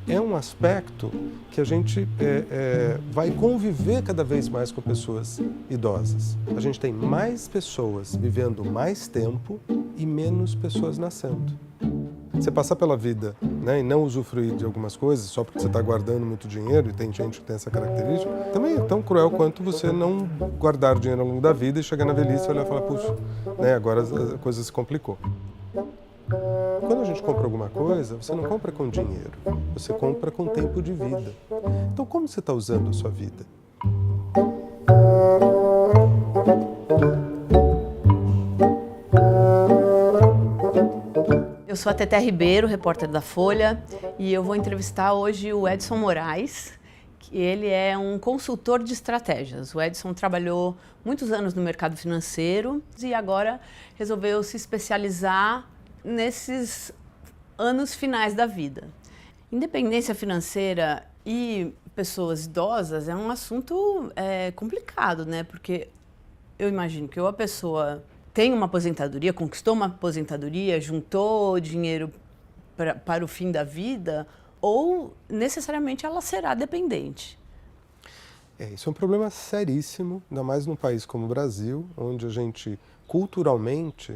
é um aspecto que a gente vai conviver cada vez mais com pessoas idosas. A gente tem mais pessoas vivendo mais tempo e menos pessoas nascendo. Você passar pela vida, né, e não usufruir de algumas coisas só porque você está guardando muito dinheiro, e tem gente que tem essa característica, também é tão cruel quanto você não guardar dinheiro ao longo da vida e chegar na velhice e olhar e falar, puxa, né, agora a coisa se complicou. Quando a gente compra alguma coisa, você não compra com dinheiro, você compra com tempo de vida. Então, como você está usando a sua vida? Eu sou a Teté Ribeiro, repórter da Folha, e eu vou entrevistar hoje o Edson Moraes, que ele é um consultor de estratégias. O Edson trabalhou muitos anos no mercado financeiro e agora resolveu se especializar nesses anos finais da vida. Independência financeira e pessoas idosas é um assunto complicado, né? Porque eu imagino que ou a pessoa tem uma aposentadoria, conquistou uma aposentadoria, juntou dinheiro para o fim da vida, ou necessariamente ela será dependente. Isso é um problema seríssimo, ainda mais num país como o Brasil, onde a gente culturalmente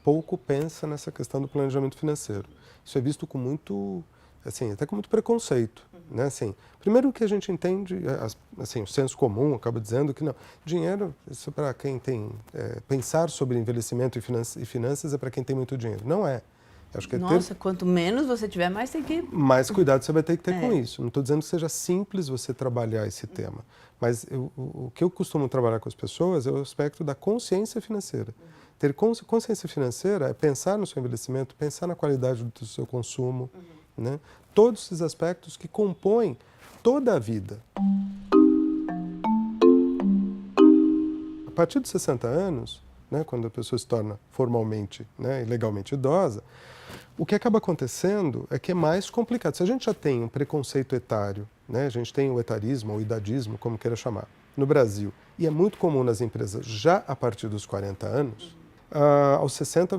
pouco pensa nessa questão do planejamento financeiro. Isso é visto com muito, assim, até com muito preconceito, né? Assim, primeiro que a gente entende, assim, o senso comum acaba dizendo que não, dinheiro, isso para quem tem, pensar sobre envelhecimento e finanças é para quem tem muito dinheiro. Não é. Acho que Nossa, quanto menos você tiver, mais tem que... Mais cuidado você vai ter que ter com isso. Não estou dizendo que seja simples você trabalhar esse tema, mas o que eu costumo trabalhar com as pessoas é o aspecto da consciência financeira. Ter consciência financeira é pensar no seu envelhecimento, pensar na qualidade do seu consumo, né? Todos esses aspectos que compõem toda a vida. A partir dos 60 anos, né, quando a pessoa se torna formalmente, né, e legalmente idosa, o que acaba acontecendo é que é mais complicado. Se a gente já tem um preconceito etário, né, a gente tem o etarismo ou idadismo, como queira chamar, no Brasil, e é muito comum nas empresas já a partir dos 40 anos, aos 60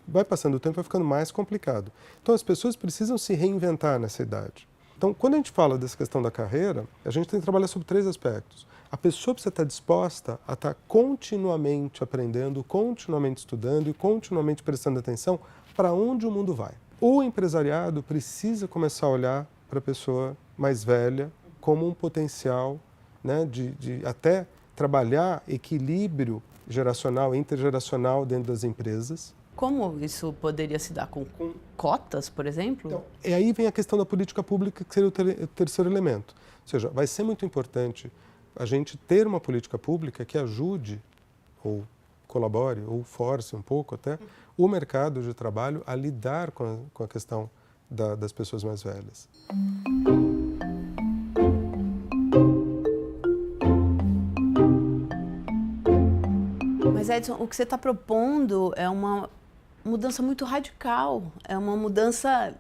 vai passando o tempo, vai ficando mais complicado. Então as pessoas precisam se reinventar nessa idade. Então, quando a gente fala dessa questão da carreira, a gente tem que trabalhar sobre 3 aspectos. A pessoa precisa estar disposta a estar continuamente aprendendo, continuamente estudando e continuamente prestando atenção para onde o mundo vai. O empresariado precisa começar a olhar para a pessoa mais velha como um potencial, né, de até trabalhar equilíbrio geracional, intergeracional dentro das empresas. Como isso poderia se dar? Com cotas, por exemplo? Então, e aí vem a questão da política pública, que seria o terceiro elemento. Ou seja, vai ser muito importante a gente ter uma política pública que ajude, ou colabore, ou force um pouco até, o mercado de trabalho a lidar com a questão das pessoas mais velhas. Mas, Edson, o que você está propondo é uma mudança muito radical, é uma mudança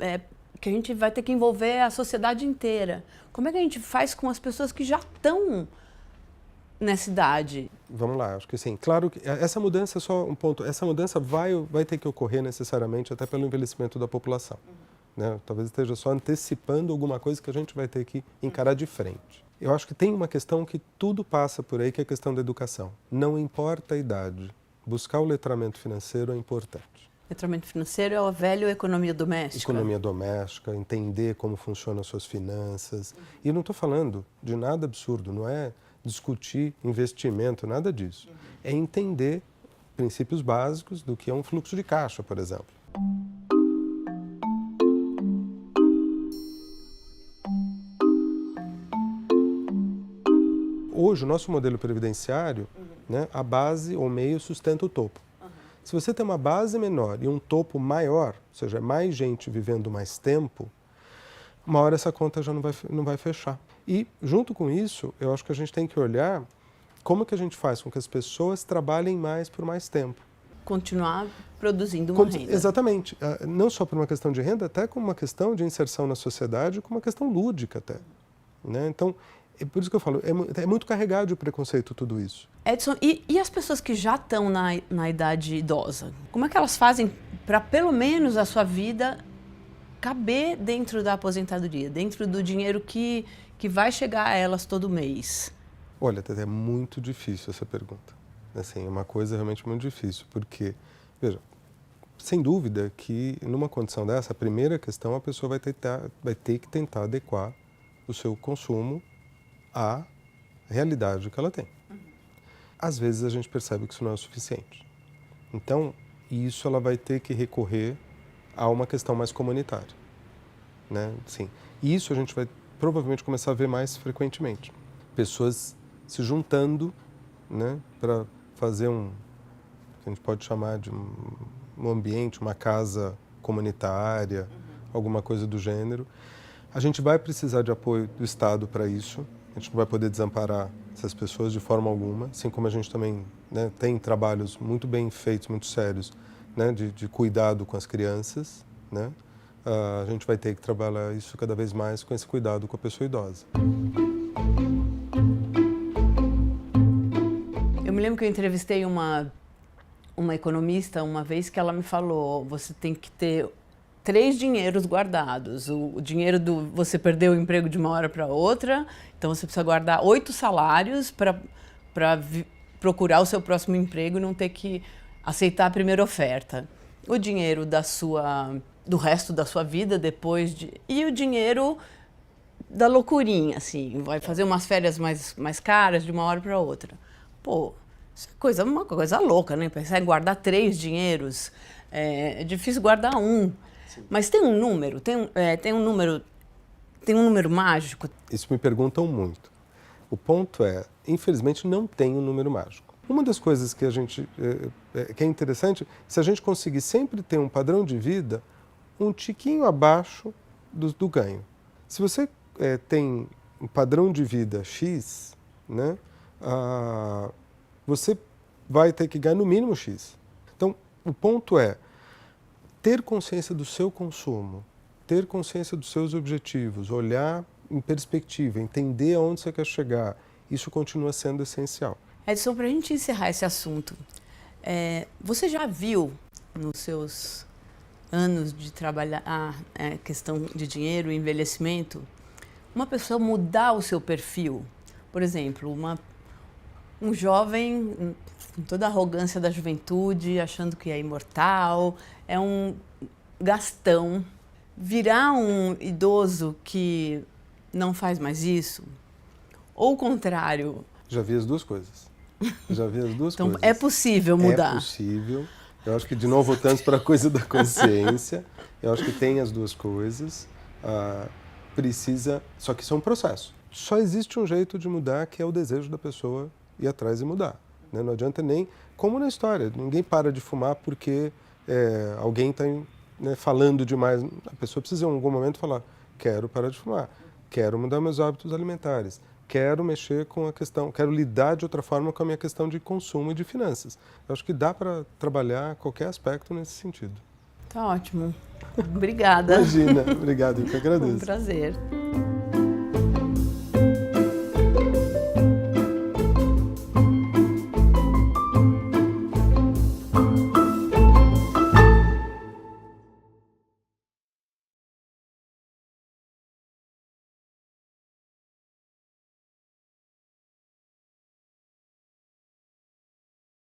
que a gente vai ter que envolver a sociedade inteira. Como é que a gente faz com as pessoas que já estão nessa idade? Vamos lá, acho que sim. Claro que essa mudança é só um ponto. Essa mudança vai ter que ocorrer necessariamente até pelo envelhecimento da população. Né? Talvez esteja só antecipando alguma coisa que a gente vai ter que encarar de frente. Eu acho que tem uma questão que tudo passa por aí, que é a questão da educação. Não importa a idade, buscar o letramento financeiro é importante. Letramento financeiro é a velha economia doméstica? Economia doméstica, entender como funcionam as suas finanças. E eu não estou falando de nada absurdo, não é discutir investimento, nada disso. É entender princípios básicos do que é um fluxo de caixa, por exemplo. Hoje, o nosso modelo previdenciário, né, a base ou meio sustenta o topo. Se você tem uma base menor e um topo maior, ou seja, mais gente vivendo mais tempo, uma hora essa conta já não vai fechar. E, junto com isso, eu acho que a gente tem que olhar como que a gente faz com que as pessoas trabalhem mais por mais tempo. Continuar produzindo uma renda. Exatamente. Não só por uma questão de renda, até como uma questão de inserção na sociedade, como uma questão lúdica até. Né? Então, é por isso que eu falo, é muito carregado de preconceito tudo isso. Edson, e as pessoas que já estão na idade idosa? Como é que elas fazem para, pelo menos, a sua vida caber dentro da aposentadoria, dentro do dinheiro que vai chegar a elas todo mês? Olha, Tete, é muito difícil essa pergunta. Assim, é uma coisa realmente muito difícil, porque, veja, sem dúvida que numa condição dessa, a primeira questão, a pessoa vai ter que tentar adequar o seu consumo à realidade que ela tem. Às vezes a gente percebe que isso não é o suficiente. Então, isso ela vai ter que recorrer a uma questão mais comunitária, né? Sim. E isso a gente vai provavelmente começar a ver mais frequentemente. Pessoas se juntando, né, para fazer que a gente pode chamar de um ambiente, uma casa comunitária, alguma coisa do gênero. A gente vai precisar de apoio do Estado para isso. A gente não vai poder desamparar essas pessoas de forma alguma, assim como a gente também, né, tem trabalhos muito bem feitos, muito sérios, né, de cuidado com as crianças, né? A gente vai ter que trabalhar isso cada vez mais com esse cuidado com a pessoa idosa. Eu me lembro que eu entrevistei uma economista uma vez que ela me falou, você tem que ter 3 dinheiros guardados. O dinheiro você perdeu o emprego de uma hora para outra, então você precisa guardar 8 salários para procurar o seu próximo emprego e não ter que aceitar a primeira oferta. O dinheiro do resto da sua vida e o dinheiro da loucurinha, assim, vai fazer umas férias mais caras de uma hora para outra. Pô, isso é uma coisa louca, né? Pensar em guardar 3 dinheiros, é difícil guardar um. Sim. Mas tem um número, tem um número mágico? Isso me perguntam muito. O ponto é, infelizmente, não tem um número mágico. Uma das coisas que que é interessante, se a gente conseguir sempre ter um padrão de vida um tiquinho abaixo do ganho. Se você tem um padrão de vida X, né, você vai ter que ganhar no mínimo X. Então, o ponto é ter consciência do seu consumo, ter consciência dos seus objetivos, olhar em perspectiva, entender aonde você quer chegar. Isso continua sendo essencial. Edson, para a gente encerrar esse assunto, você já viu nos seus anos de trabalhar a questão de dinheiro e envelhecimento, uma pessoa mudar o seu perfil? Por exemplo, um jovem com toda a arrogância da juventude, achando que é imortal, é um gastão, virar um idoso que não faz mais isso? Ou o contrário? Já vi as duas coisas. Então, é possível mudar? É possível. Eu acho que, de novo, voltamos para a coisa da consciência. Eu acho que tem as duas coisas. Só que isso é um processo. Só existe um jeito de mudar, que é o desejo da pessoa ir atrás e mudar. Né? Não adianta nem, como na história, ninguém para de fumar porque alguém está falando demais. A pessoa precisa, em algum momento, falar: quero parar de fumar, quero mudar meus hábitos alimentares, quero mexer com a questão, quero lidar de outra forma com a minha questão de consumo e de finanças. Eu acho que dá para trabalhar qualquer aspecto nesse sentido. Tá ótimo. Obrigada. Imagina. Obrigado, eu que agradeço. Foi um prazer.